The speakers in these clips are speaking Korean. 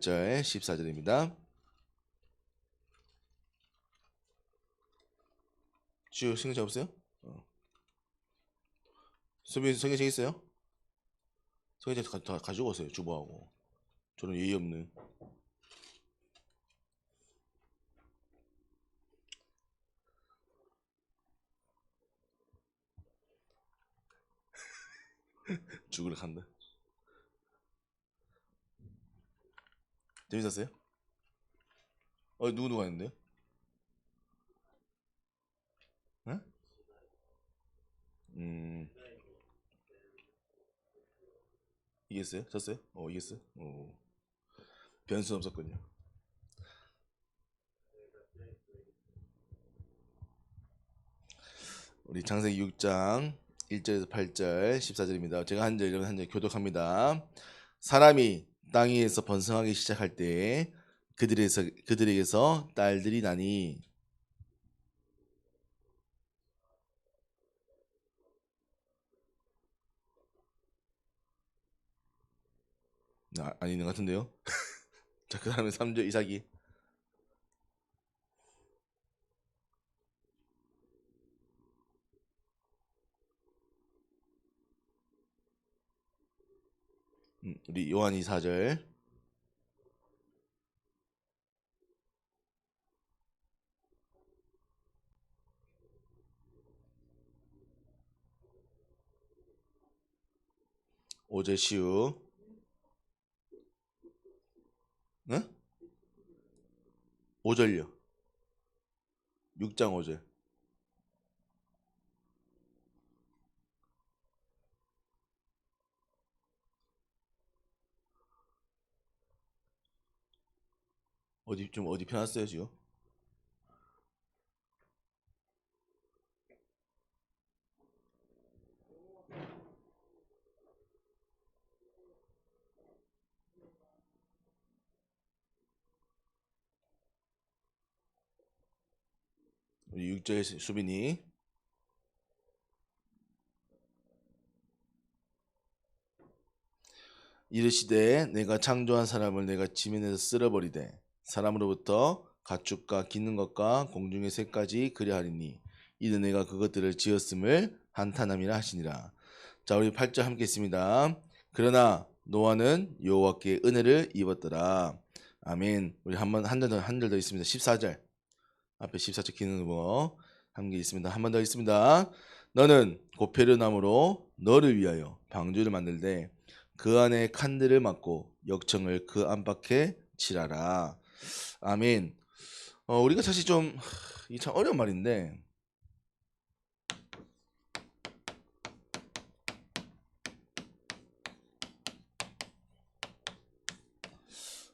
8절 14절입니다. 주요 성경책 없어요? 수빈 성경책 있어요? 성경책 다 가지고 오세요. 주보하고. 저는 예의 없는. 죽으러 간다. 재밌었어요? 누가 했는데요? 응? 이겼어요? 졌어요? 이겼어요? 변수 없었군요. 우리 창세기 6장 1절에서 8절 14절입니다. 제가 한 절 교독합니다. 사람이 땅 위에서 번성하기 시작할 때 그들에게서 딸들이 나니 아니 있는 것 같은데요. 자, 그 다음에 3절 이삭이 우리 요한이 4절 5절 시우 응? 5절요. 6장 5절. 어디 펴놨어요 지금? 우리 6절 수빈이 이르시되 내가 창조한 사람을 내가 지면에서 쓸어버리되 사람으로부터 가축과 기는 것과 공중의 새까지 그려하리니 이는 내가 그것들을 지었음을 한탄함이라 하시니라. 자, 우리 8절 함께 있습니다. 그러나 노아는 여호와께 은혜를 입었더라. 아멘. 우리 한 절 더 있습니다. 14절 앞에 14절 기는 거 함께 있습니다. 한 번 더 있습니다. 너는 고페르나무로 너를 위하여 방주를 만들되 그 안에 칸들을 막고 역청을 그 안팎에 칠하라. 아멘. 우리가 사실 좀 이게 참 어려운 말인데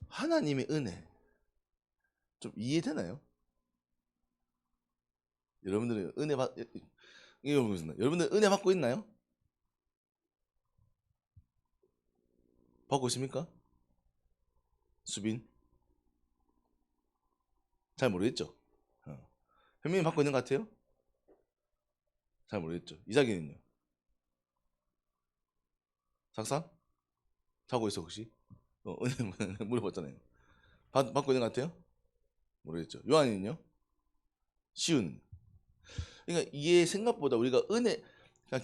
하나님의 은혜 좀 이해되나요? 여러분들은 여러분들 은혜 받고 있나요? 받고 있습니까? 수빈? 잘 모르겠죠. 현민이 받고 있는 것 같아요? 잘 모르겠죠. 이삭이는요? sak상? 자고 있어 혹시? 은혜 물어봤잖아요. 받고 있는 것 같아요? 모르겠죠. 요한이는요? 시운. 그러니까 이게 생각보다 우리가 그러니까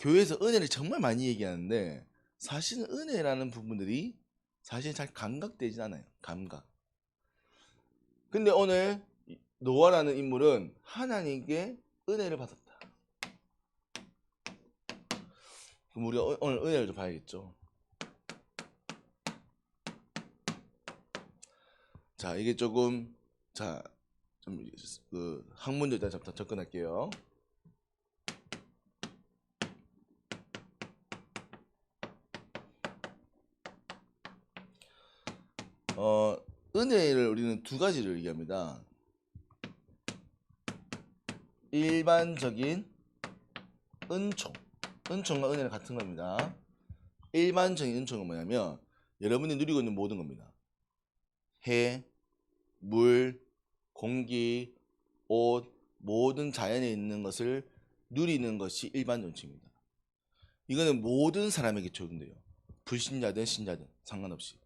교회에서 은혜를 정말 많이 얘기하는데 사실은 은혜라는 부분들이 사실 잘 감각되진 않아요. 감각. 근데 오늘 노아라는 인물은 하나님께 은혜를 받았다. 그럼 우리가 오늘 은혜를 좀 봐야겠죠. 자, 이게 조금 그 학문도 일단 접근할게요. 은혜를 우리는 두 가지를 얘기합니다. 일반적인 은총. 은총과 은혜는 같은 겁니다. 일반적인 은총은 뭐냐면 여러분이 누리고 있는 모든 겁니다. 해, 물, 공기, 옷, 모든 자연에 있는 것을 누리는 것이 일반 은총입니다. 이거는 모든 사람에게 적용돼요. 불신자든 신자든 상관없이.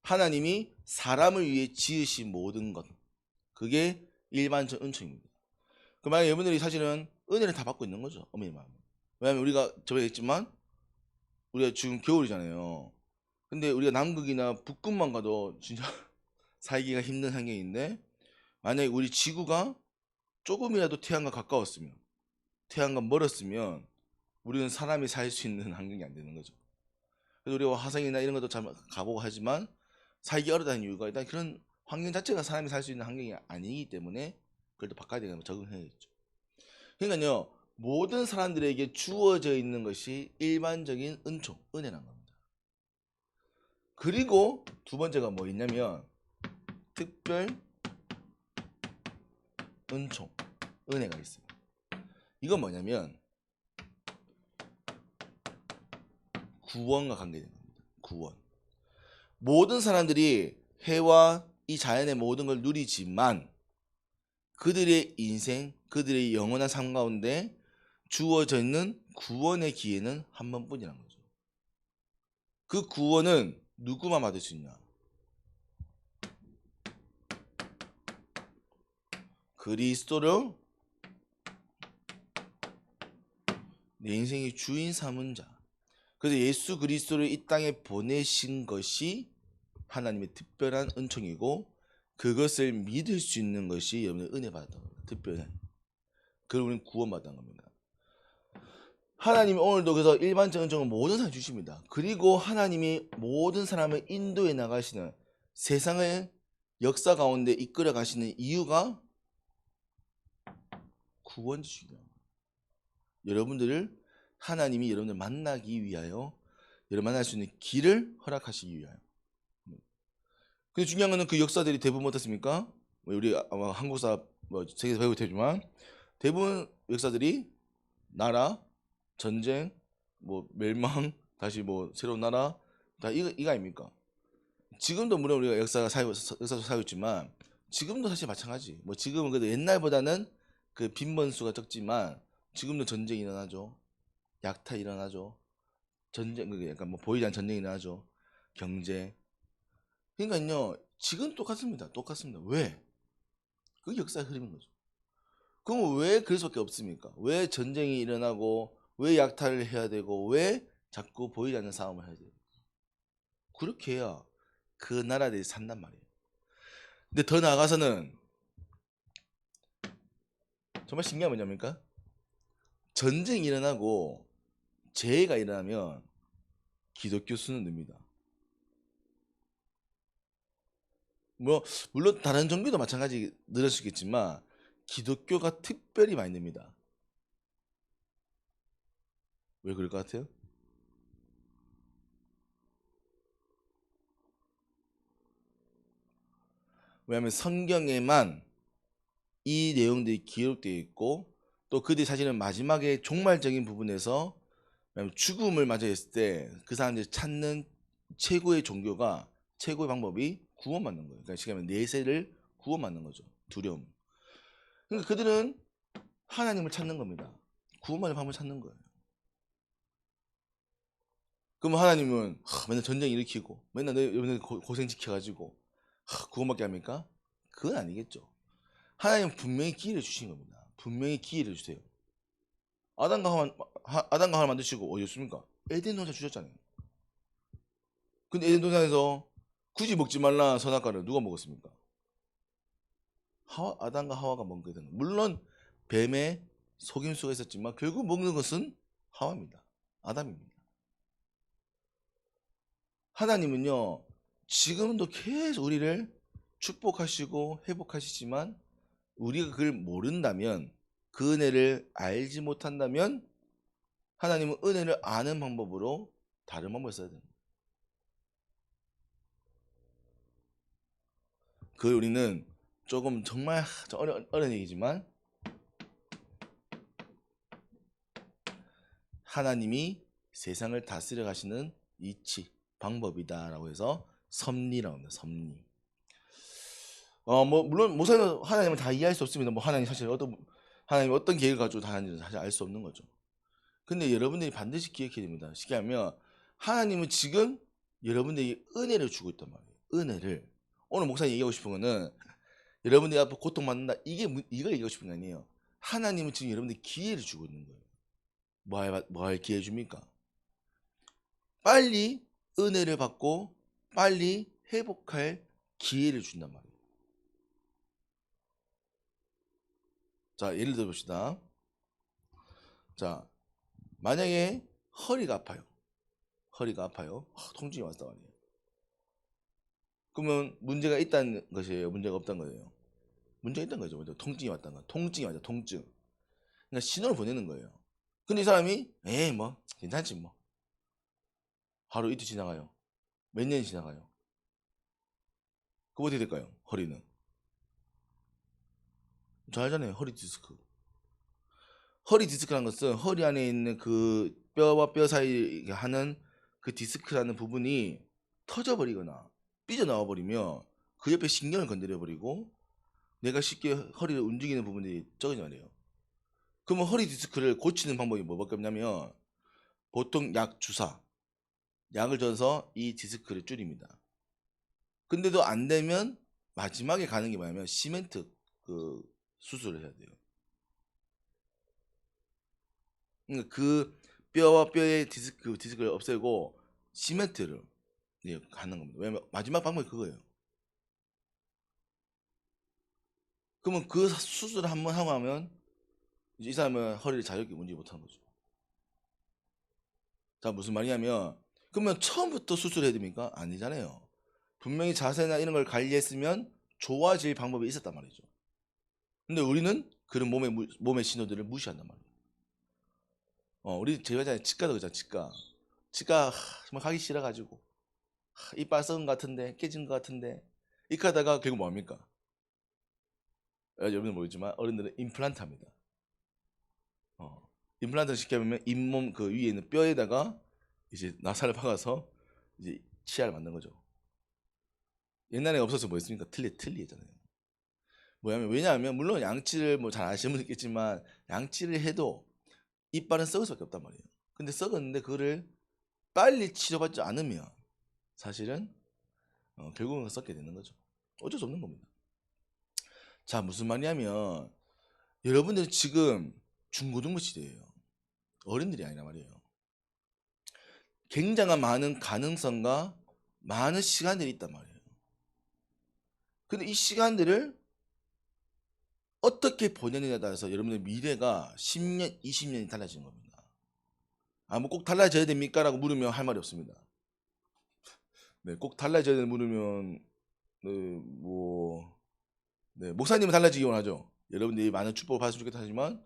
하나님이 사람을 위해 지으신 모든 것. 그게 일반적 은총입니다. 그 만약에 여러분들이 사실은 은혜를 다 받고 있는 거죠. 어머니 마음. 왜냐하면 우리가 저번에 했지만 우리가 지금 겨울이잖아요. 근데 우리가 남극이나 북극만 가도 진짜 살기가 힘든 환경인데 만약에 우리 지구가 조금이라도 태양과 가까웠으면 태양과 멀었으면 우리는 사람이 살 수 있는 환경이 안 되는 거죠. 그래서 우리가 화성이나 이런 것도 참 가보고 하지만 살기 어렵다는 이유가 일단 그런 환경 자체가 사람이 살 수 있는 환경이 아니기 때문에 그래도 바꿔야 되면 적응해야겠죠. 그러니까요, 모든 사람들에게 주어져 있는 것이 일반적인 은총, 은혜란 겁니다. 그리고 두 번째가 뭐 있냐면 특별 은총, 은혜가 있어요. 이건 뭐냐면 구원과 관계된 겁니다. 구원. 모든 사람들이 해와 이 자연의 모든 걸 누리지만 그들의 인생, 그들의 영원한 삶 가운데 주어져 있는 구원의 기회는 한 번뿐이라는 거죠. 그 구원은 누구만 받을 수 있냐? 그리스도를 내 인생의 주인 삼은 자. 그래서 예수 그리스도를 이 땅에 보내신 것이 하나님의 특별한 은총이고 그것을 믿을 수 있는 것이 여러분의 은혜 받았던 겁니다. 특별한. 그걸 우리는 구원받은 겁니다. 하나님이 오늘도 그래서 일반적 은총을 모든 사람에 주십니다. 그리고 하나님이 모든 사람을 인도해 나가시는 세상을 역사 가운데 이끌어 가시는 이유가 구원주시다. 여러분들을 하나님이 여러분들 만나기 위하여 여러분 만날 수 있는 길을 허락하시기 위하여. 근데 중요한 거는 그 역사들이 대부분 어떻습니까? 우리 아마 한국사 세계에서 배우고 되지만 대부분 역사들이 나라, 전쟁, 뭐 멸망, 다시 뭐 새로운 나라 다 이거 아닙니까? 지금도 물론 우리가 역사도 살고 있지만 지금도 사실 마찬가지. 뭐 지금은 그래도 옛날보다는 그 빈번수가 적지만 지금도 전쟁이 일어나죠. 약탈 일어나죠. 전쟁 약간 뭐 보이지 않는 전쟁이 일어나죠. 경제. 그러니까요. 지금 똑같습니다. 똑같습니다. 왜? 그게 역사의 흐름인 거죠. 그럼 왜 그럴 수밖에 없습니까? 왜 전쟁이 일어나고 왜 약탈을 해야 되고 왜 자꾸 보이지 않는 싸움을 해야 돼요? 그렇게 해야 그 나라들이 산단 말이에요. 근데 더 나아가서는 정말 신기한 게 뭐냐니까? 전쟁이 일어나고 재해가 일어나면 기독교 수는 늡니다. 뭐 물론 다른 종교도 마찬가지 늘을 수 있겠지만 기독교가 특별히 많이 늡니다. 왜 그럴 것 같아요? 왜냐하면 성경에만 이 내용들이 기록되어 있고 또 그들이 사실은 마지막에 종말적인 부분에서 죽음을 맞이했을 때 그 사람들이 찾는 최고의 종교가 최고의 방법이 구원받는 거예요. 그러니까 지금 내세를 구원받는 거죠. 두려움. 그러니까 그들은 하나님을 찾는 겁니다. 구원받는 방법을 찾는 거예요. 그럼 하나님은 맨날 전쟁 일으키고 맨날 너희들 고생 지켜가지고 구원받게 합니까? 그건 아니겠죠. 하나님은 분명히 기회를 주신 겁니다. 분명히 기회를 주세요. 아담과 하와 만드시고 어디였습니까? 에덴 동산 주셨잖아요. 근데 에덴 동산에서 굳이 먹지 말라 선악과를 누가 먹었습니까? 아담과 하와가 먹게 된 거예요. 물론 뱀의 속임수가 있었지만 결국 먹는 것은 하와입니다. 아담입니다. 하나님은요 지금도 계속 우리를 축복하시고 회복하시지만 우리가 그걸 모른다면 그 은혜를 알지 못한다면 하나님은 은혜를 아는 방법으로 다른 방법을 써야 됩니다. 그걸 우리는 조금 정말 어려운 얘기지만 하나님이 세상을 다스려 가시는 이치 방법이다라고 해서 섭리라고 합니다. 섭리. 뭐 물론 모세는 하나님을 다 이해할 수 없습니다. 뭐 하나님 사실 하나님 어떤 계획을 가지고 다 하는지 사실 알 수 없는 거죠. 근데 여러분들이 반드시 기억해야 됩니다. 쉽게 하면 하나님은 지금 여러분들에게 은혜를 주고 있단 말이에요. 은혜를 오늘 목사님 얘기하고 싶은 거는 여러분들이 앞으로 고통받는다 이걸 얘기하고 싶은 게 아니에요. 하나님은 지금 여러분들 기회를 주고 있는 거예요. 뭐 할 기회 줍니까? 빨리 은혜를 받고 빨리 회복할 기회를 준단 말이에요. 자, 예를 들어 봅시다. 자, 만약에 허리가 아파요. 통증이 왔단 말이에요. 그러면 문제가 있다는 것이에요? 문제가 없다는 거예요? 문제가 있다는 거죠. 먼저 통증이 왔다는 거. 통증이 왔죠. 통증. 그러니까 신호를 보내는 거예요. 근데 이 사람이 에이 뭐 괜찮지 뭐. 하루 이틀 지나가요. 몇 년이 지나가요. 그거 어떻게 될까요? 허리는. 잘 알잖아요. 허리 디스크. 허리 디스크라는 것은 허리 안에 있는 그 뼈와 뼈 사이 하는 그 디스크라는 부분이 터져버리거나 삐져나와 버리면 그 옆에 신경을 건드려 버리고 내가 쉽게 허리를 움직이는 부분이 적어져 말이에요. 그러면 허리 디스크를 고치는 방법이 뭐밖에 없냐면 보통 약을 줘서 이 디스크를 줄입니다. 근데도 안 되면 마지막에 가는 게 뭐냐면 시멘트 그 수술을 해야 돼요. 그러니까 그 뼈와 뼈의 디스크를 없애고 시멘트를 가는 겁니다. 왜냐면 마지막 방법이 그거예요. 그러면 그 수술을 한번 하고 하면 이제 이 사람은 허리를 자유롭게 움직이지 못하는 거죠. 자, 무슨 말이냐면 그러면 처음부터 수술해야 됩니까? 아니잖아요. 분명히 자세나 이런 걸 관리했으면 좋아질 방법이 있었단 말이죠. 근데 우리는 그런 몸의 신호들을 무시한단 말이에요. 우리 제가 전에 치과도 그잖아. 치과 정말 가기 싫어가지고 이빨 썩은 것 같은데 깨진 것 같은데 이렇게 하다가 결국 뭐합니까? 여러분 모르지만 어른들은 임플란트 합니다. 임플란트를 시켜보면 잇몸 그 위에 있는 뼈에다가 이제 나사를 박아서 이제 치아를 만든 거죠. 옛날에 없어서 뭐 했습니까? 틀리잖아요. 왜냐하면 물론 양치를 뭐 잘 아시는 분도 있겠지만 양치를 해도 이빨은 썩을 수밖에 없단 말이에요. 근데 썩었는데 그거를 빨리 치료받지 않으면 사실은 결국은 썩게 되는 거죠. 어쩔 수 없는 겁니다. 자, 무슨 말이냐면 여러분들은 지금 중고등부 시대예요. 어른들이 아니란 말이에요. 굉장한 많은 가능성과 많은 시간들이 있단 말이에요. 근데 이 시간들을 어떻게 보내느냐에 따라서 여러분의 미래가 10년, 20년이 달라지는 겁니다. 뭐 꼭 달라져야 됩니까? 라고 물으면 할 말이 없습니다. 네, 꼭 달라져야 되는 물으면 목사님은 달라지기 원하죠. 여러분들이 많은 축복을 받았으면 좋겠다 하지만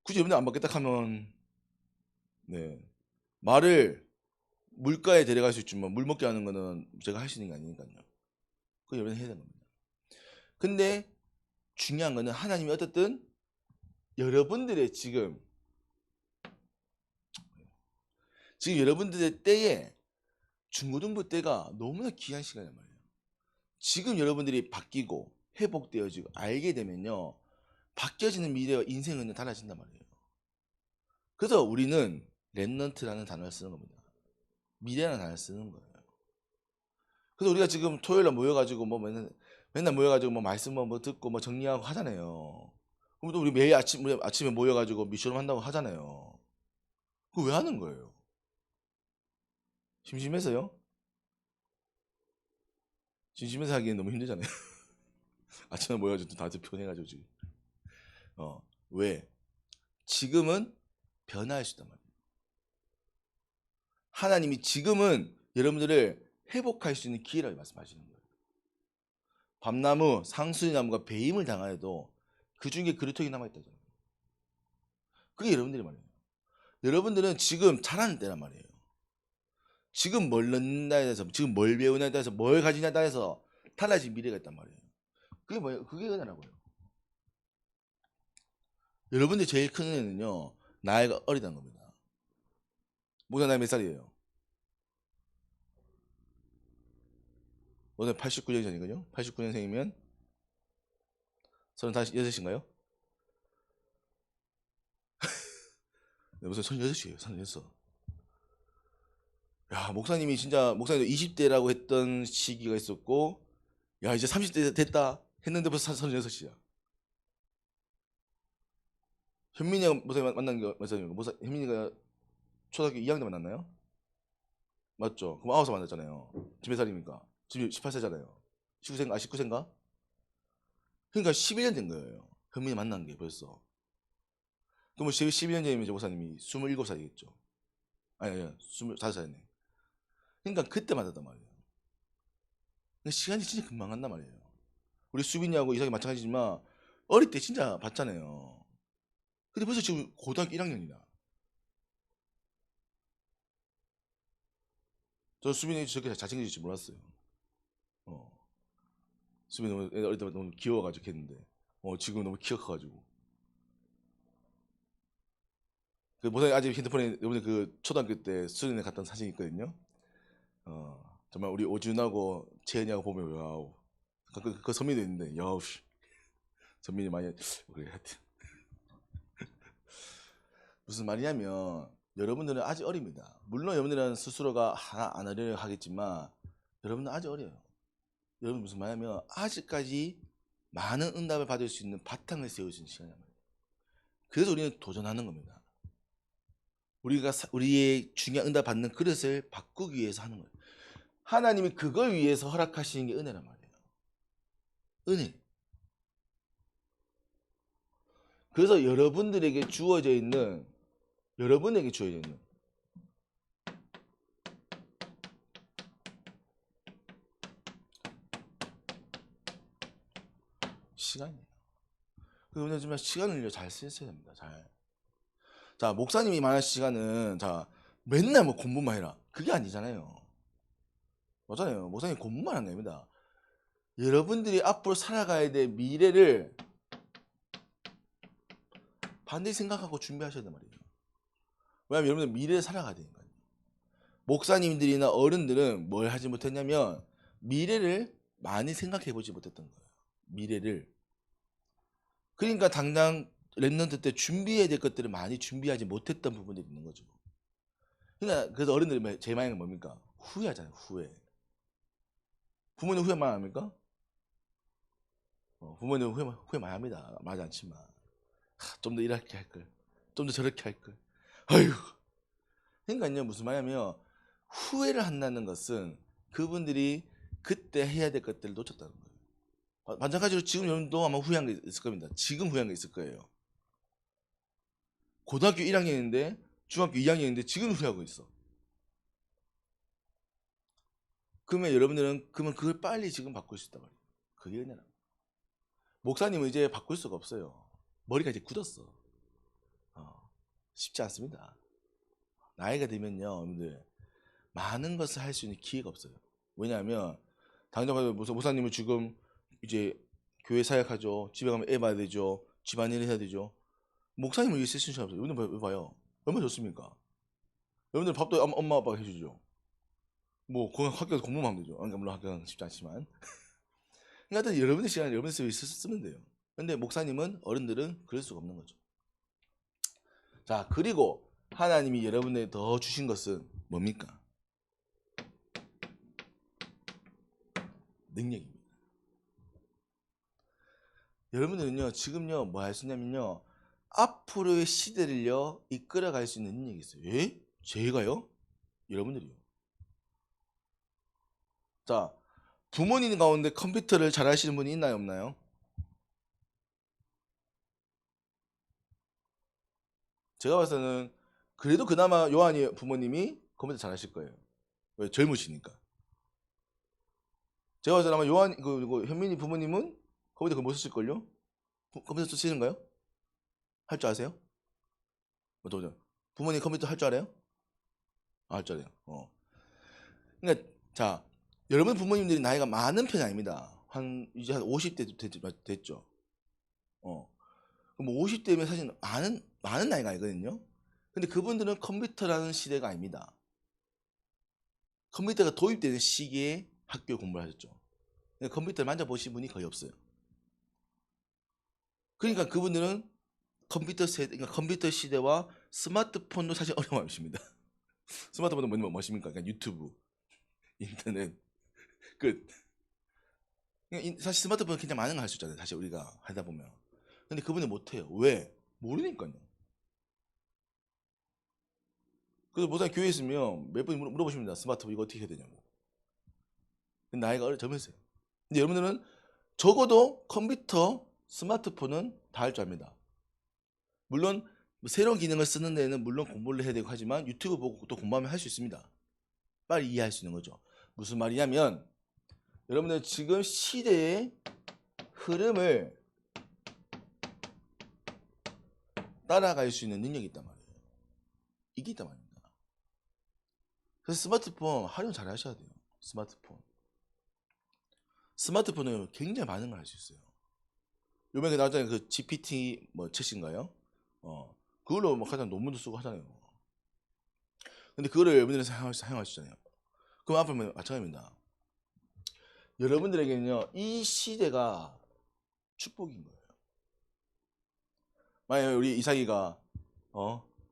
굳이 여러분들 안 받겠다 하면 말을 물가에 데려갈 수 있지만 물 먹게 하는 거는 제가 할 수 있는 게 아니니까요. 그거 여러분이 해야 되는 겁니다. 근데 중요한 거는 하나님이 어쨌든 여러분들의 지금 여러분들의 때에 중고등부 때가 너무나 귀한 시간이란 말이에요. 지금 여러분들이 바뀌고 회복되어지고 알게 되면요. 바뀌어지는 미래와 인생은 달라진단 말이에요. 그래서 우리는 렘넌트라는 단어를 쓰는 겁니다. 미래라는 단어를 쓰는 거예요. 그래서 우리가 지금 토요일에 모여가지고 맨날 모여가지고 뭐 말씀 뭐 듣고 뭐 정리하고 하잖아요. 그럼 또 우리 매일 아침에 모여가지고 미션을 한다고 하잖아요. 그거 왜 하는 거예요? 심심해서요? 심심해서 하기엔 너무 힘들잖아요. 아침에 모여가지고 다들 피곤해가지고 지금. 왜? 지금은 변화할 수 있단 말이에요. 하나님이 지금은 여러분들을 회복할 수 있는 기회라고 말씀하시는 거예요. 밤나무, 상수리나무가 배임을 당하여도 그 중에 그루터기 남아있다잖아요. 그게 여러분들이 말이에요. 여러분들은 지금 잘하는 때란 말이에요. 지금 뭘 넣는다에 대해서, 지금 뭘 배우냐에 따라서, 뭘 가지냐에 따라서 달라진 미래가 있단 말이에요. 그게 뭐예요? 그게 은혜라고요. 여러분들 제일 큰 은혜는요, 나이가 어리다는 겁니다. 목사 나이 몇 살이에요? 오늘 89년생이거든요. 89년생이면 36인가요? 네, 무슨 36이에요. 36. 야, 목사님이 진짜 목사님도 20대라고 했던 시기가 있었고, 야, 이제 30대 됐다 했는데 벌써 36이야. 현민이가 목사님 만난 게 맞아요. 현민이가 초등학교 2학년 만났나요? 맞죠? 그럼 9살 만났잖아요. 지금 몇 살입니까? 지금 18세잖아요. 19세인가? 19세인가? 그러니까 11년 된 거예요. 현민이 만난 게 벌써. 그러면 12년 전이면 이제 목사님이 27살이겠죠. 아니, 25살이네. 그러니까 그때 만났단 말이에요. 근데 시간이 진짜 금방 간단 말이에요. 우리 수빈이하고 이삭이 마찬가지지만 어릴 때 진짜 봤잖아요. 근데 벌써 지금 고등학교 1학년이다. 저 수빈이 저렇게 잘생길 줄 몰랐어요. 어. 수빈이 너무 어릴 때 너무 귀여워가지고 했는데 지금 너무 키가 커가지고. 그 모사님 아직 핸드폰에 여러분들 그 초등학교 때 수련회 갔던 사진이 있거든요. 정말 우리 오준하고 채연이하고 보면 와우. 그 선민이도 있는데 야우 선민이 많이 그래 하여튼 무슨 말이냐면 여러분들은 아직 어립니다. 물론 여러분들은 스스로가 하나 안 하려고 하겠지만 여러분은 아직 어려요. 여러분 무슨 말이냐면 아직까지 많은 응답을 받을 수 있는 바탕을 세우신 시간이란 말이에요. 그래서 우리는 도전하는 겁니다. 우리가 우리의 중요한 응답 받는 그릇을 바꾸기 위해서 하는 거예요. 하나님이 그걸 위해서 허락하시는 게 은혜란 말이에요. 은혜. 그래서 여러분에게 주어져 있는 시간이에요. 그래서 정말 시간을 잘 쓰셔야 됩니다. 잘. 자, 목사님이 말할 시간은 자 맨날 뭐 공부만 해라. 그게 아니잖아요. 맞잖아요. 목사님 공부만 하는 게 아닙니다. 여러분들이 앞으로 살아가야 될 미래를 반드시 생각하고 준비하셔야 된단 말이에요. 왜냐하면 여러분들 미래를 살아가야 되는 거예요. 목사님들이나 어른들은 뭘 하지 못했냐면 미래를 많이 생각해 보지 못했던 거예요. 미래를. 그러니까 당장 랩런트 때 준비해야 될 것들을 많이 준비하지 못했던 부분들이 있는 거죠. 그러니까 그래서 어른들이 제일 많이 하는 건 뭡니까? 후회하잖아요. 후회. 부모님 후회 많이 합니까? 부모님 후회 많이 합니다. 말하지 않지만 좀 더 이렇게 할 걸, 좀 더 저렇게 할 걸. 아유. 그러니까요 무슨 말이냐면 후회를 한다는 것은 그분들이 그때 해야 될 것들을 놓쳤다는 거예요. 마찬가지로 지금 여러분도 아마 후회한 게 있을 겁니다. 지금 후회한 게 있을 거예요. 고등학교 1학년인데 중학교 2학년인데 지금 후회하고 있어. 그러면 여러분들은 그걸 빨리 지금 바꿀 수 있단 말이에요. 그게 은혜라. 목사님은 이제 바꿀 수가 없어요. 머리가 이제 굳었어. 쉽지 않습니다. 나이가 들면요, 여러분들 많은 것을 할 수 있는 기회가 없어요. 왜냐하면 당장 목사님은 지금 이제 교회 사역하죠. 집에 가면 애 봐야 되죠. 집안일 해야 되죠. 목사님을 위해 쓰시는 사람 없어요. 여러분들 봐요. 얼마나 좋습니까? 여러분들 밥도 엄마 아빠가 해주죠. 뭐 학교에서 공부만 하면 되죠. 물론 학교는 쉽지 않지만. 그러니까 여러분의 시간을 여러분들 위해 쓰면 돼요. 근데 목사님은 어른들은 그럴 수가 없는 거죠. 자, 그리고 하나님이 여러분에게 더 주신 것은 뭡니까? 능력입니다. 여러분들은요 지금요 뭐 할 수 있냐면요 앞으로의 시대를요 이끌어갈 수 있는 능력이 있어요. 예? 제가요? 여러분들이요. 자, 부모님 가운데 컴퓨터를 잘 하시는 분이 있나요 없나요? 제가 봐서는 그래도 그나마 요한이 부모님이 컴퓨터 잘 하실 거예요. 왜? 젊으시니까. 제가 봐서는 아마 요한 현민이 부모님은 컴퓨터 못 쓰실걸요? 컴퓨터 쓰시는가요? 할 줄 아세요? 어떠죠? 부모님 컴퓨터 할 줄 알아요? 할 줄 알아요. 그러니까 자, 여러분 부모님들이 나이가 많은 편이 아닙니다. 이제 한 50대 됐죠. 그럼 50대면 사실 많은 나이가 아니거든요. 근데 그분들은 컴퓨터라는 시대가 아닙니다. 컴퓨터가 도입되는 시기에 학교 공부를 하셨죠. 컴퓨터를 만져보신 분이 거의 없어요. 그러니까 그분들은 그러니까 컴퓨터 시대와 스마트폰도 사실 어려워하십니다. 스마트폰은 뭐십니까? 그냥 유튜브, 인터넷 끝. 사실 스마트폰은 그냥 많은 걸 할 수 있잖아요. 사실 우리가 하다 보면. 근데 그분은 못해요. 왜? 모르니까요. 그래서 모사 교회에 있으면 몇 번 물어보십니다. 스마트폰 이거 어떻게 해야 되냐고. 근데 나이가 젊으세요. 근데 여러분들은 적어도 컴퓨터, 스마트폰은 다 할 줄 압니다. 물론 뭐 새로운 기능을 쓰는 데는 물론 공부를 해야 되고 하지만 유튜브 보고 또 공부하면 할 수 있습니다. 빨리 이해할 수 있는 거죠. 무슨 말이냐면 여러분들 지금 시대의 흐름을 따라갈 수 있는 능력이 있단 말이에요. 이게 있단 말입니다. 그래서 스마트폰 활용 잘 하셔야 돼요. 스마트폰은 굉장히 많은 걸 할 수 있어요. 요번에 나왔잖아요. 그 GPT 뭐 챗인가요? 그걸로 뭐 가장 논문도 쓰고 하잖아요. 근데 그거를 여러분들이 사용하시잖아요. 그럼 앞으로 마찬가지입니다. 여러분들에게는요, 이 시대가 축복인 거예요. 만약에 우리 이삭이가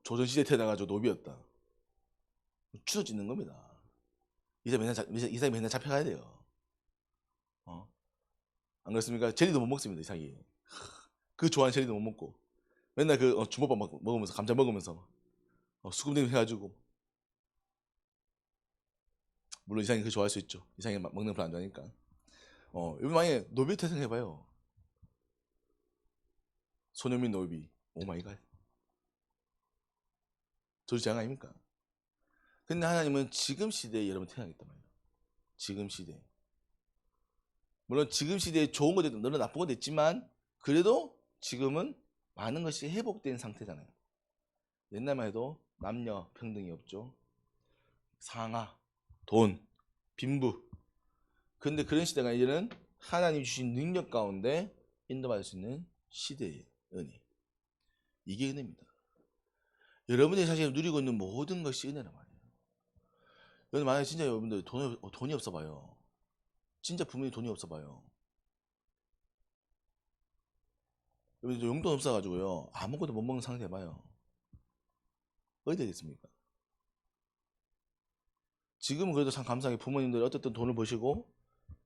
조선시대 태어나가지고 노비였다. 추서 짓는 겁니다. 이삭이 맨날 잡혀가야 돼요. 안 그렇습니까? 젤리도 못 먹습니다, 이삭이. 그 좋아하는 젤리도 못 먹고. 맨날 그 주먹밥 먹으면서, 감자 먹으면서, 수금냉 해가지고. 물론 이상이 그 좋아할 수 있죠. 이상이 먹는 거 별로 안 좋아하니까. 여러분 만약에 노비 태생해봐요. 손흥민 노비. 오 마이 갓. 조지장 아닙니까? 근데 하나님은 지금 시대에 여러분 태어나겠단 말이에요. 지금 시대에. 물론 지금 시대에 좋은 것도 있고 너는 나쁜 것도 있지만 그래도 지금은 많은 것이 회복된 상태잖아요. 옛날만 해도 남녀 평등이 없죠. 상하, 돈, 빈부. 근데 그런 시대가 이제는 하나님 주신 능력 가운데 인도받을 수 있는 시대의 은혜. 이게 은혜입니다. 여러분이 사실 누리고 있는 모든 것이 은혜란 말이에요. 여러분 만약에 진짜 여러분들 돈이 없어 봐요. 진짜 부모님 돈이 없어 봐요. 여러분들 용돈 없어가지고요. 아무것도 못 먹는 상태 봐요. 어디 되겠습니까? 지금은 그래도 참 감사하게 부모님들이 어쨌든 돈을 버시고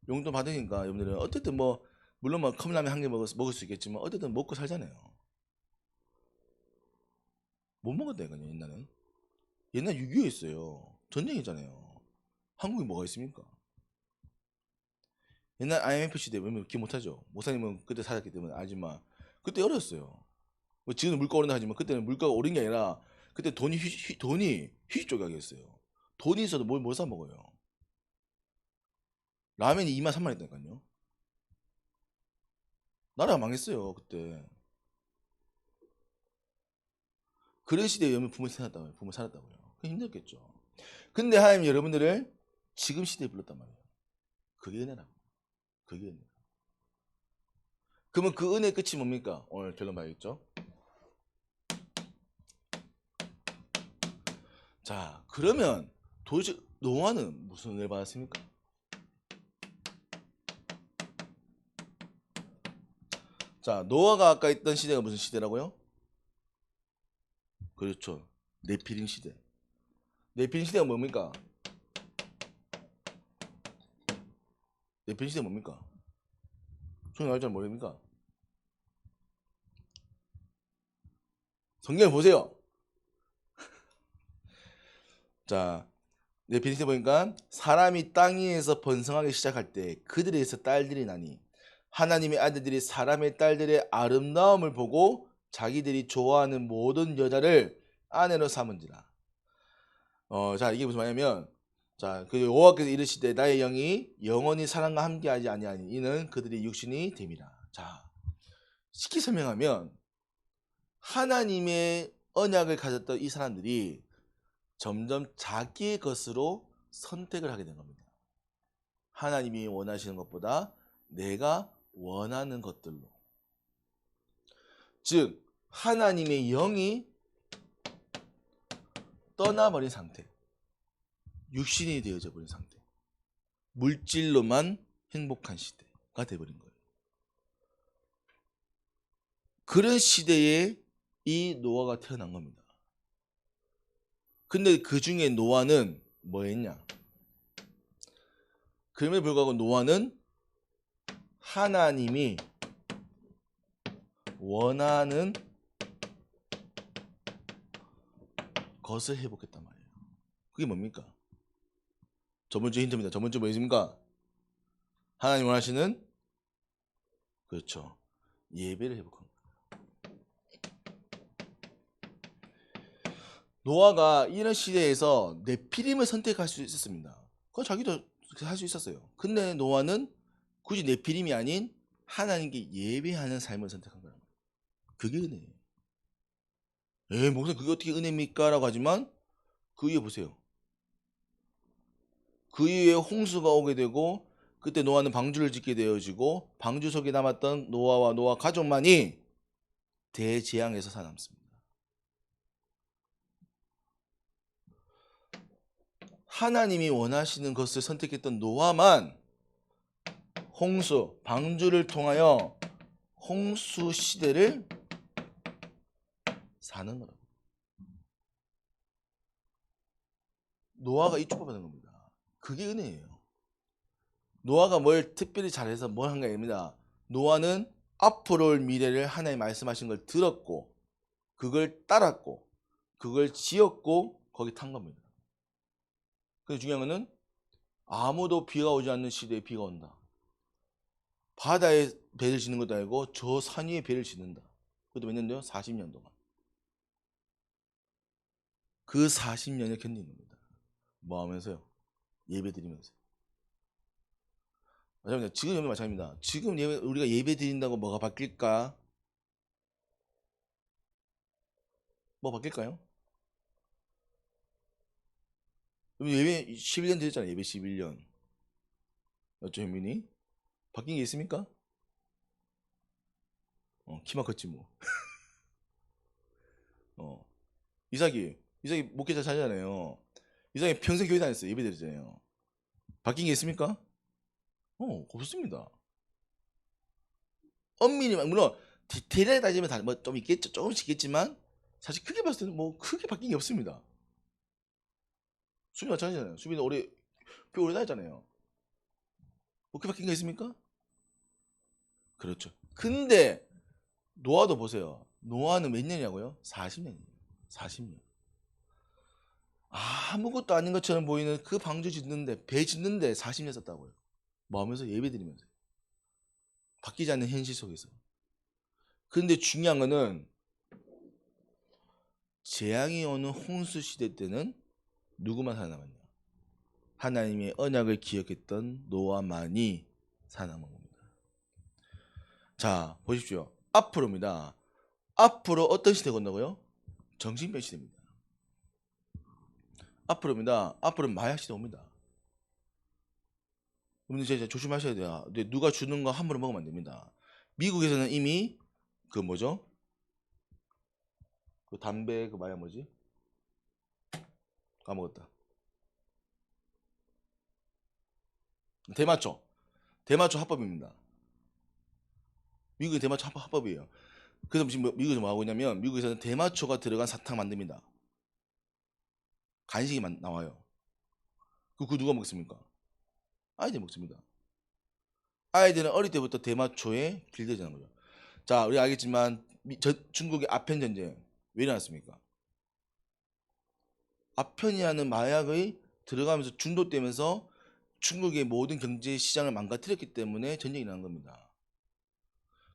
용돈 받으니까 여러분들은 어쨌든 뭐 물론 뭐 컵라면 한 개 먹을 수 있겠지만 어쨌든 먹고 살잖아요. 못 먹었다니까요. 옛날엔. 옛날 6.25 있어요. 전쟁이잖아요. 한국에 뭐가 있습니까? 옛날 IMF 시대 왜냐면 기억 못하죠. 목사님은 그때 살았기 때문에 알지만 그때 어렸어요. 뭐 지금은 물가 오른다 하지만 그때는 물가가 오른 게 아니라 그때 돈이 휘죽조각이었어요. 돈이 있어도 뭘 사 먹어요. 라면이 2만 3만 했다니까요. 나라가 망했어요 그때. 그런 시대에 여러분 부모 살았다고요. 힘들겠죠. 근데 하나님 여러분들을 지금 시대에 불렀단 말이에요. 그게 은혜라고. 그게 은혜. 그러면 그 은혜의 끝이 뭡니까? 오늘 결론 봐야겠죠. 자, 그러면 도대체 노아는 무슨 은혜를 받았습니까? 자, 노아가 아까 있던 시대가 무슨 시대라고요? 그렇죠. 네피림 시대. 네피림 시대가 뭡니까? 네피림 시대가 뭡니까? 저는 알지 모릅니까? 성경을 보세요. 자, 네피림 시대 보니까 사람이 땅 위에서 번성하기 시작할 때 그들에게서 딸들이 나니 하나님의 아들들이 사람의 딸들의 아름다움을 보고 자기들이 좋아하는 모든 여자를 아내로 삼은지라. 자, 이게 무슨 말이냐면, 자, 그 여호와께서 이르시되 나의 영이 영원히 사람과 함께하지 아니하니 이는 그들이 육신이 됨이라. 자, 쉽게 설명하면 하나님의 언약을 가졌던 이 사람들이 점점 자기의 것으로 선택을 하게 된 겁니다. 하나님이 원하시는 것보다 내가 원하는 것들로. 즉, 하나님의 영이 떠나버린 상태. 육신이 되어져 버린 상태. 물질로만 행복한 시대가 되어버린 거예요. 그런 시대에 이 노아가 태어난 겁니다. 근데 그 중에 노아는 뭐 했냐? 그럼에도 불구하고 노아는 하나님이 원하는 것을 회복했단 말이에요. 그게 뭡니까? 저번 주 힌트입니다. 저번 주 뭐 있습니까? 하나님 원하시는, 그렇죠, 예배를 회복한 거예요. 노아가 이런 시대에서 네피림을 선택할 수 있었습니다. 그건 자기도 할 수 있었어요. 근데 노아는 굳이 네피림이 아닌 하나님께 예배하는 삶을 선택한 거예요. 그게 은혜예요. 목사님 그게 어떻게 은혜입니까? 라고 하지만 그 위에 보세요. 그 위에 홍수가 오게 되고 그때 노아는 방주를 짓게 되어지고 방주 속에 남았던 노아와 노아 가족만이 대재앙에서 살아남습니다. 하나님이 원하시는 것을 선택했던 노아만 홍수, 방주를 통하여 홍수 시대를 사는 거라고. 노아가 이 축복받은 겁니다. 그게 은혜예요. 노아가 뭘 특별히 잘해서 뭘 한 게 아닙니다. 노아는 앞으로 올 미래를 하나님 말씀하신 걸 들었고 그걸 따랐고 그걸 지었고 거기 탄 겁니다. 근데 중요한 거는 아무도 비가 오지 않는 시대에 비가 온다. 바다에 배를 짓는 것도 아니고 저 산 위에 배를 짓는다. 그것도 몇 년도요? 40년 동안. 그 40년을 견디는 겁니다. 뭐 하면서요? 예배 드리면서. 마찬가지입니다. 지금 예배 마찬가지입니다. 지금 우리가 예배 드린다고 뭐가 바뀔까? 뭐 바뀔까요? 예배 11년 드렸잖아요. 예배 11년. 맞죠, 현민이? 바뀐 게 있습니까? 키만 컸지 뭐. 이삭이 목회자 자잖아요. 이삭이 평생 교회 다녔어요. 예배 드렸잖아요. 바뀐 게 있습니까? 없습니다. 엄밀히 물론 디테일하게 따지면 뭐 좀 있겠죠. 조금씩 있겠지만 사실 크게 봤을 때는 뭐 크게 바뀐 게 없습니다. 수빈이 마찬가지잖아요. 수빈이 교회 오래 다녔잖아요. 뭐 크게 바뀐 게 있습니까? 그렇죠. 근데 노아도 보세요. 노아는 몇 년이냐고요? 40년이에요. 40년. 아무것도 아닌 것처럼 보이는 그 방주 짓는데 배 짓는데 40년 썼다고요. 뭐 하면서 예배 드리면서. 바뀌지 않는 현실 속에서. 근데 중요한 거는 재앙이 오는 홍수 시대 때는 누구만 살아남았냐? 하나님의 언약을 기억했던 노아만이 살아남은 겁니다. 자, 보십시오. 앞으로입니다. 앞으로 어떤 시대가 온다고요? 정신병 시대입니다. 앞으로입니다. 앞으로 마약 시대 옵니다. 여러분들 진짜 조심하셔야 돼요. 근데 누가 주는 거 함부로 먹으면 안 됩니다. 미국에서는 이미 그 뭐죠? 그 담배 그 마약 뭐지? 까먹었다. 대마초 합법입니다. 미국의 대마초 합법이에요. 그래서 지금 미국에서 뭐 하고 있냐면 미국에서는 대마초가 들어간 사탕 만듭니다. 간식이 나와요. 그거 누가 먹습니까? 아이들 먹습니다. 아이들은 어릴 때부터 대마초에 길들여지는 거죠. 자, 우리 알겠지만 중국의 아편 전쟁 왜 일어났습니까? 아편이라는 마약의 들어가면서 중독되면서 중국의 모든 경제 시장을 망가뜨렸기 때문에 전쟁이 일어난 겁니다.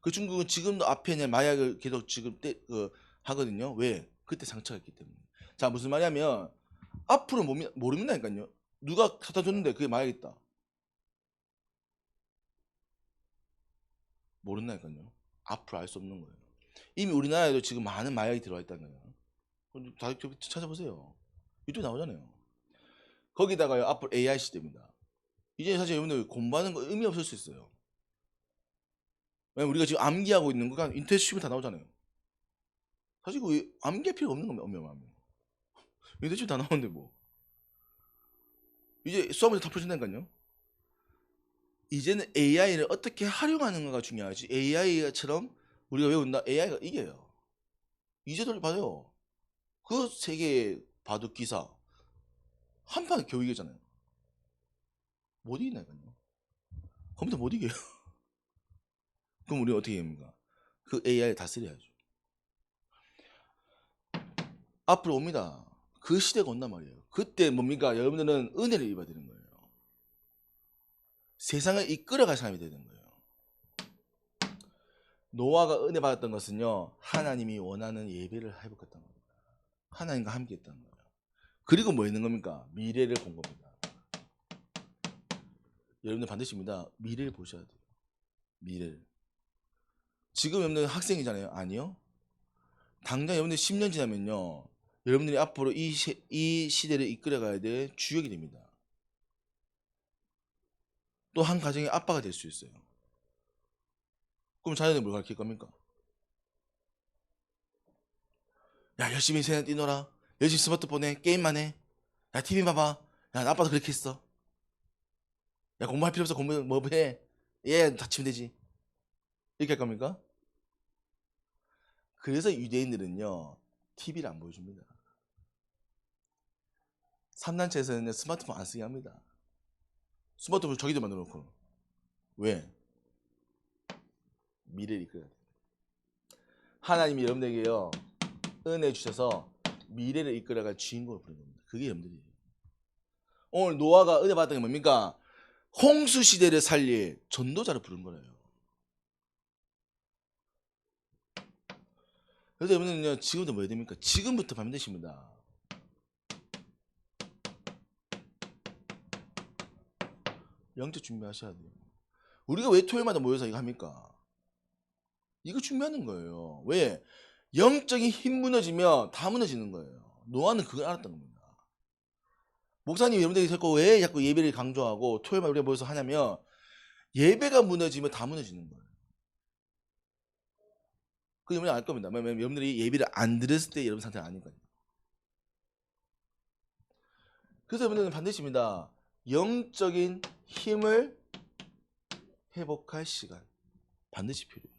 그 중국은 지금도 아편의 마약을 계속 지금 하거든요. 왜? 그때 상처가 있기 때문에. 자, 무슨 말이냐면 앞으로 모른다니까요. 누가 갖다 줬는데 그게 마약 있다. 모른다니까요. 앞으로 알 수 없는 거예요. 이미 우리나라에도 지금 많은 마약이 들어와 있다는 거예요. 다 찾아보세요. 유튜브 나오잖아요. 거기다가요, 앞으로 AI 시대입니다. 이제 사실 여러분들 공부하는 거 의미 없을 수 있어요. 왜냐면 우리가 지금 암기하고 있는 거가 인터넷 치면 다 나오잖아요. 사실 그 암기할 필요 없는 겁니다. 엄명하면 인터넷 치면 다 나오는데 뭐. 이제 수업에서 다 풀어진다니까요. 이제는 AI를 어떻게 활용하는가가 중요하지. AI처럼 우리가 외운다. AI가 이겨요. 이제들 봐요. 그 세계 바둑 기사 한판 겨우 이겼잖아요. 못 이기나요? 컴퓨터 못 이겨요. 그럼 우리 어떻게 합니까? 그 AI 다 쓰려야죠. 앞으로 옵니다. 그 시대가 온단 말이에요. 그때 뭡니까? 여러분들은 은혜를 입어야 되는 거예요. 세상을 이끌어갈 사람이 되는 거예요. 노아가 은혜 받았던 것은요, 하나님이 원하는 예배를 회복했던 겁니다. 하나님과 함께 했던 거예요. 그리고 뭐 있는 겁니까? 미래를 본 겁니다. 여러분들 반드시입니다. 미래를 보셔야 돼요. 미래를. 지금 여러분들 학생이잖아요. 아니요. 당장 여러분들 10년 지나면요, 여러분들이 앞으로 이 시대를 이끌어가야 될 주역이 됩니다. 또 한 가정의 아빠가 될 수 있어요. 그럼 자녀들 뭘 가르칠 겁니까? 야, 열심히 세상 뛰노라. 열심히 스마트폰에 게임만 해. 야, TV 봐봐. 야, 아빠도 그렇게 했어. 야, 공부할 필요 없어. 공부 뭐 해. 얘 다치면 되지. 이렇게 할 겁니까? 그래서 유대인들은요, TV를 안 보여줍니다. 3단체에서는 스마트폰 안 쓰게 합니다. 스마트폰 저기도 만들어 놓고. 왜? 미래를 이끌어야 돼. 하나님이 여러분에게요, 은혜 주셔서 미래를 이끌어갈 주인공을 부르는 겁니다. 그게 여러분들이에요. 오늘 노아가 은혜 받았던 게 뭡니까? 홍수 시대를 살릴 전도자를 부른 거예요. 그래서 여러분은요, 지금부터 뭐 해야 됩니까? 지금부터 밤 되십니다. 영적 준비하셔야 돼요. 우리가 왜 토요일마다 모여서 이거 합니까? 이거 준비하는 거예요. 왜? 영적인 힘 무너지면 다 무너지는 거예요. 노아는 그걸 알았던 겁니다. 목사님 여러분들이 왜 자꾸 예배를 강조하고 토요일마다 우리가 모여서 하냐면, 예배가 무너지면 다 무너지는 거예요. 그 여러분이 알 겁니다. 왜냐면 여러분들이 예배를 안 들었을 때 여러분 상태가 아니거든요. 그래서 여러분들은 반드시입니다. 영적인 힘을 회복할 시간 반드시 필요해요.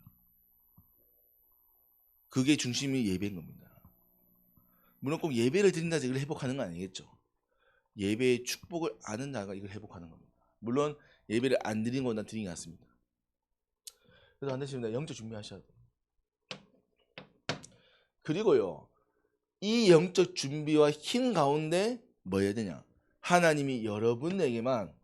그게 중심이 예배인 겁니다. 물론 꼭 예배를 드린다 해서 이걸 회복하는 건 아니겠죠. 예배의 축복을 아는 자가 이걸 회복하는 겁니다. 물론 예배를 안 드리는 것보다 드리는 게 낫습니다. 그래서 반드시입니다. 영적 준비하셔야 돼요. 그리고요, 이 영적 준비와 힘 가운데 뭐 해야 되냐? 하나님이 여러분에게만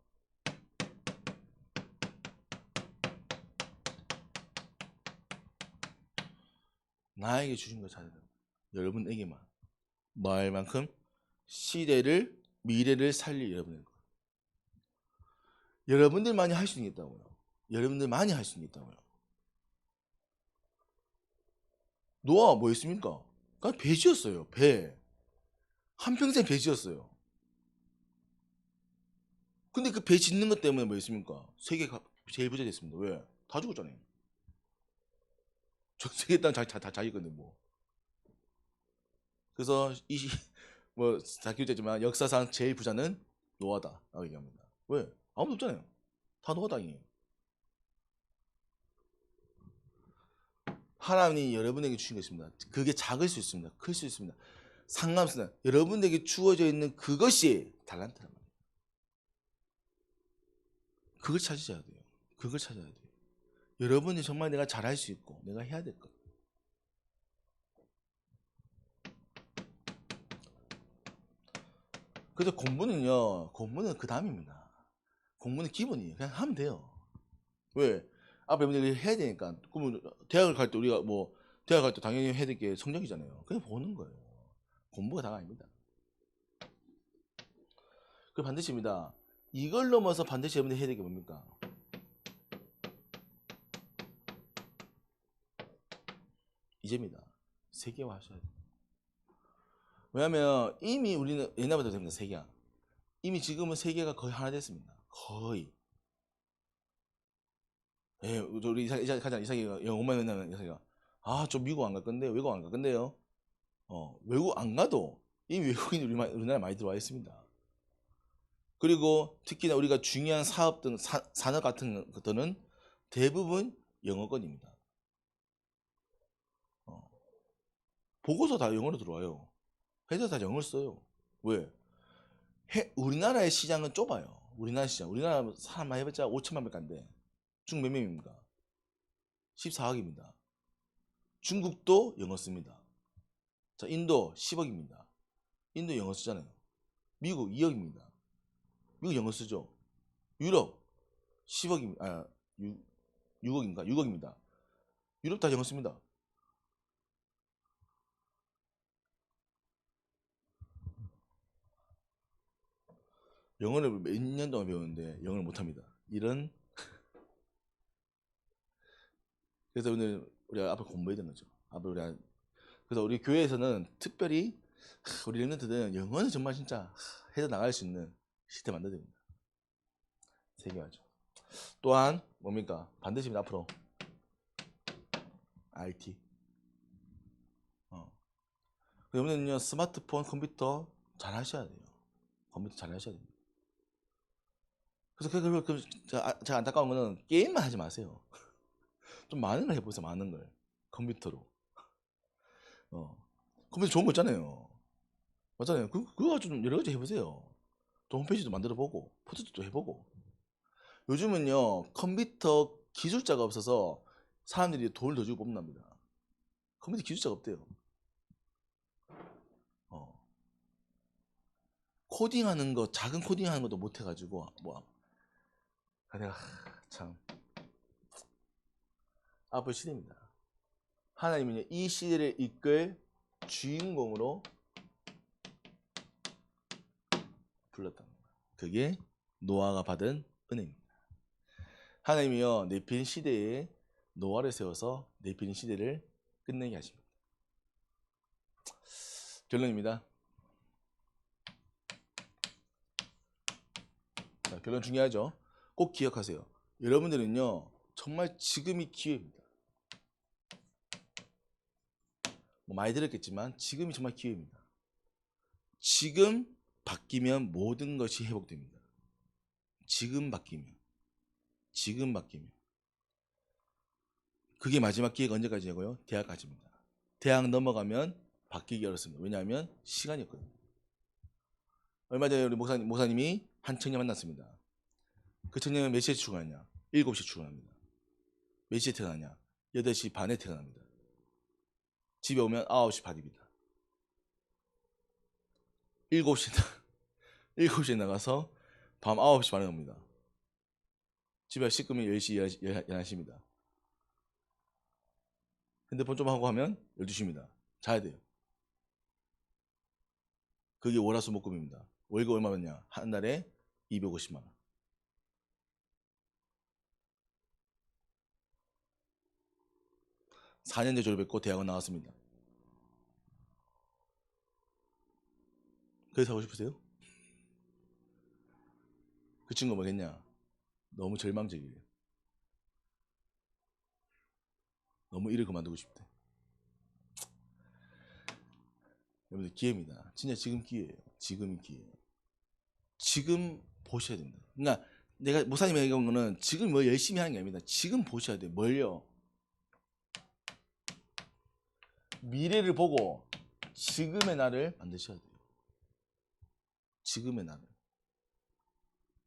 나에게 주신 걸 찾아야 됩니다. 여러분에게만 뭐 할 만큼 시대를 미래를 살릴 여러분의 것. 여러분들만이 할 수 있다고요. 여러분들만이 할 수 있다고요. 노아 뭐 했습니까? 그냥 배 지었어요. 배. 한평생 배 지었어요. 근데 그 배 짓는 것 때문에 뭐 했습니까? 세계가 제일 부자 됐습니다. 왜? 다 죽었잖아요. 저 세계 땅 다 자기 건데 뭐. 그래서 뭐 다큐지만 역사상 제일 부자는 노아다라고 얘기합니다. 왜? 아무도 없잖아요. 다 노아 땅이에요. 하나님이 여러분에게 주신 것입니다. 그게 작을 수 있습니다. 클 수 있습니다. 상관없습니다. 여러분에게 주어져 있는 그것이 달란트란 말이에요. 그걸 찾으셔야 돼요. 그걸 찾아야 돼요. 여러분이 정말 내가 잘할 수 있고 내가 해야 될 것. 그래서 공부는 그 다음입니다. 공부는 기본이에요. 그냥 하면 돼요. 왜? 앞에 여러분들이 해야 되니까. 그러면 대학을 갈 때 우리가 뭐 대학 갈 때 당연히 해야 될 게 성적이잖아요. 그냥 보는 거예요. 공부가 다가 아닙니다. 그 반드시입니다. 이걸 넘어서 반드시 여러분들이 해야 될 게 뭡니까? 이제입니다. 세계화 하셔야 돼요. 왜냐하면 이미 우리는 옛날부터 됩니다. 세계화. 이미 지금은 세계가 거의 하나 됐습니다. 거의. 예, 우리 이삭이가 영어만 맨날 이삭이가 저 미국 안 갈 건데요. 외국 안 갈 건데요. 외국 안 가도 이미 외국인이 우리나라에 많이 들어와 있습니다. 그리고 특히나 우리가 중요한 사업 등 산업 같은 것들은 대부분 영어권입니다. 보고서 다 영어로 들어와요. 회사 다 영어를 써요. 왜? 우리나라의 시장은 좁아요. 우리나라 시장. 우리나라 사람만 해봤자 5천만 명밖에 안 돼. 중국 몇 명입니까? 14억입니다. 중국도 영어 씁니다. 자, 인도 10억입니다. 인도 영어 쓰잖아요. 미국 2억입니다. 미국 영어 쓰죠. 유럽 10억입니다. 6억인가? 6억입니다. 유럽 다 영어 씁니다. 영어를 몇 년 동안 배우는데 영어를 못합니다. 이런. 그래서 오늘 우리가 앞으로 공부해야 되는 거죠. 앞으로 우리가 그래서 우리 교회에서는 특별히 우리 랩런트들은 영어는 정말 진짜 해서 나갈 수 있는 시스템 만들어야 됩니다. 세계화죠. 또한 뭡니까? 반드시 앞으로 IT. 여러분은요 스마트폰, 컴퓨터 잘 하셔야 돼요. 컴퓨터 잘 하셔야 됩니다. 그래서 제가 안타까운 거는 게임만 하지 마세요. 좀 많은 걸 해보세요. 많은 걸 컴퓨터로. 컴퓨터 좋은 거 있잖아요. 맞잖아요. 그거 좀 여러 가지 해보세요. 또 홈페이지도 만들어보고 포트도 해보고. 요즘은요 컴퓨터 기술자가 없어서 사람들이 돈을 더 주고 뽑는답니다. 컴퓨터 기술자가 없대요. 코딩하는 거, 작은 코딩하는 것도 못 해가지고 내가 참 앞을 시대입니다. 하나님은 이 시대를 이끌 주인공으로 불렀답니다. 그게 노아가 받은 은혜입니다. 하나님이요 네피림 시대에 노아를 세워서 네피림 시대를 끝내게 하십니다. 결론입니다. 자, 결론 중요하죠. 꼭 기억하세요. 여러분들은요 정말 지금이 기회입니다. 많이 들었겠지만 지금이 정말 기회입니다. 지금 바뀌면 모든 것이 회복됩니다. 지금 바뀌면 그게 마지막 기회가 언제까지냐고요? 대학까지입니다. 대학 넘어가면 바뀌기 어렵습니다. 왜냐하면 시간이 없거든요. 얼마 전에 우리 목사님이 한 청년 만났습니다. 그 청년은 몇 시에 출근하냐? 7시에 출근합니다. 몇 시에 퇴근하냐? 8시 반에 퇴근합니다. 집에 오면 9시 반입니다. 7시에 나가서 밤 9시 반에 옵니다. 집에 씻으면 10시, 11시입니다. 핸드폰 좀 하고 하면 12시입니다. 자야 돼요. 그게 월화수목금입니다. 월급 얼마 받냐? 한 달에 250만 원. 4년제 졸업했고 대학원 나왔습니다. 그래서 하고 싶으세요? 그 친구가 뭐겠냐? 너무 절망적이에요. 너무 일을 그만두고 싶대. 여러분들 기회입니다. 진짜 지금 기회예요. 지금이 기회예요. 지금 보셔야 됩니다. 그러니까 내가 목사님이 얘기한 거는 지금 뭐 열심히 하는 게 아닙니다. 지금 보셔야 돼요. 뭘요? 미래를 보고 지금의 나를 만드셔야 돼요. 지금의 나를.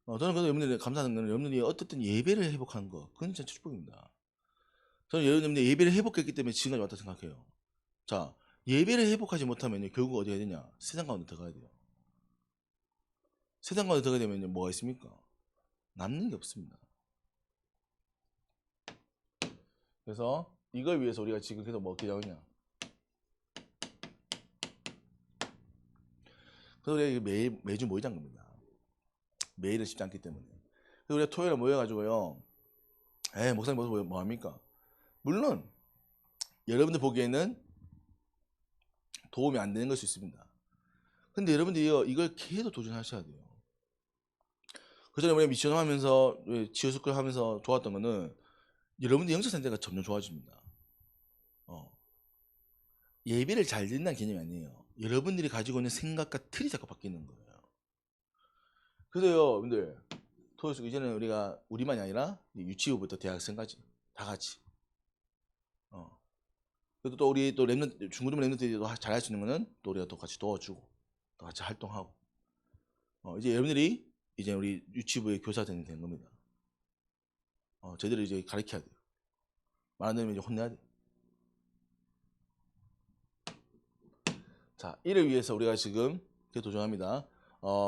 저는 그래서 여러분들이 감사하는 거는 여러분들이 어떻든 예배를 회복하는 거 그건 진짜 축복입니다. 저는 여러분들 예배를 회복했기 때문에 지금까지 왔다 생각해요. 자, 예배를 회복하지 못하면 결국 어디 해야 되냐? 세상 가운데 들어가야 돼요. 세상 가운데 들어가게 되면 뭐가 있습니까? 남는 게 없습니다. 그래서 이걸 위해서 우리가 지금 계속 뭐 기도하냐? 그래서 우리가 매주 모이자는 겁니다. 매일은 쉽지 않기 때문에. 그래서 우리가 토요일에 모여가지고요. 목사님 모여서 뭐 합니까? 물론 여러분들 보기에는 도움이 안 되는 걸 수 있습니다. 근데 여러분들이요 이걸 계속 도전하셔야 돼요. 그 전에 우리가 미션 하면서 지어스쿨 하면서 좋았던 거는 여러분들 영적 상태가 점점 좋아집니다. 예배를 잘 드린다는 개념이 아니에요. 여러분들이 가지고 있는 생각과 틀이 자꾸 바뀌는 거예요. 그래서요 여러분들 토요일 이제는 우리만이 아니라 유치부부터 대학생까지 다 같이 그래도 또 우리 또 랩런트 중고등 랩런트들이 잘할 수 있는 거는 또 우리가 또 같이 도와주고 또 같이 활동하고 이제 여러분들이 이제 우리 유치부의 교사들이 된 겁니다. 저희들을 이제 가르쳐야 돼요. 말안 되면 이제 혼내야 돼. 자, 이를 위해서 우리가 지금 도전합니다.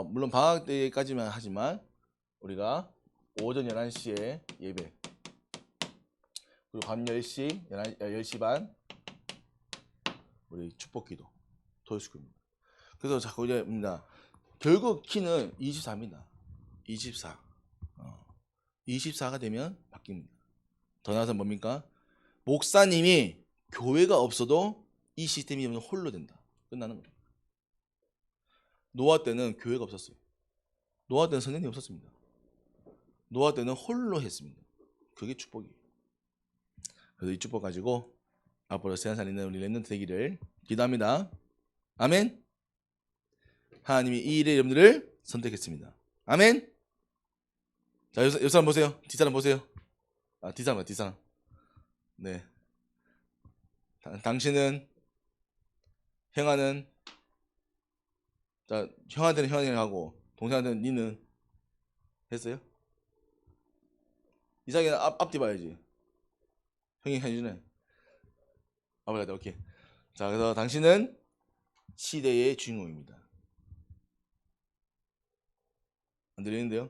물론 방학 때까지만 하지만 우리가 오전 11시에 예배, 그리고 밤 10시, 10시 반 우리 축복기도 토요일입니다. 그래서 자꾸 이제입니다. 결국 키는 24입니다. 24. 24가 되면 바뀝니다. 더 나아가서 뭡니까? 목사님이 교회가 없어도 이 시스템이 홀로 된다. 끝나는 거예요. 노아 때는 교회가 없었어요. 노아 때는 선생님이 없었습니다. 노아 때는 홀로 했습니다. 그게 축복이에요. 그래서 이 축복 가지고 앞으로 세상 살리는 우리 렘넌트 되기를 기도합니다. 아멘. 하나님이 이 일에 여러분들을 선택했습니다. 아멘. 자, 옆 사람 보세요. 뒷사람 보세요. 뒷사람. 네. 당신은, 형아는, 자, 형한테는 형이 하고, 동생한테는 니는 했어요? 이상이는 앞뒤 봐야지. 형이 해주네. 앞을 오케이. 자, 그래서 당신은 시대의 주인공입니다. 안 들리는데요?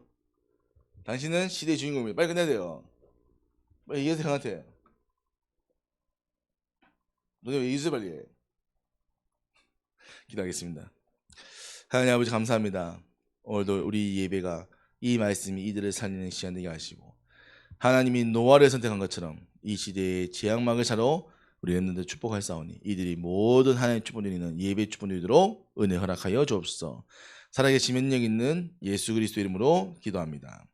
당신은 시대의 주인공입니다. 빨리 끝내야 돼요. 빨리 얘기하세요, 형한테. 너네 왜 얘기해, 빨리 해. 기도하겠습니다. 하나님 아버지 감사합니다. 오늘도 우리 예배가 이 말씀이 이들을 살리는 시간 되게 하시고, 하나님이 노아를 선택한 것처럼 이 시대의 재앙막을 사러 우리 렘넌트 축복할사오니 이들이 모든 하나님의 축복 누리는 예배 축복 누리도록 은혜 허락하여 주옵소서. 살아계신 면역 있는 예수 그리스도 이름으로 기도합니다.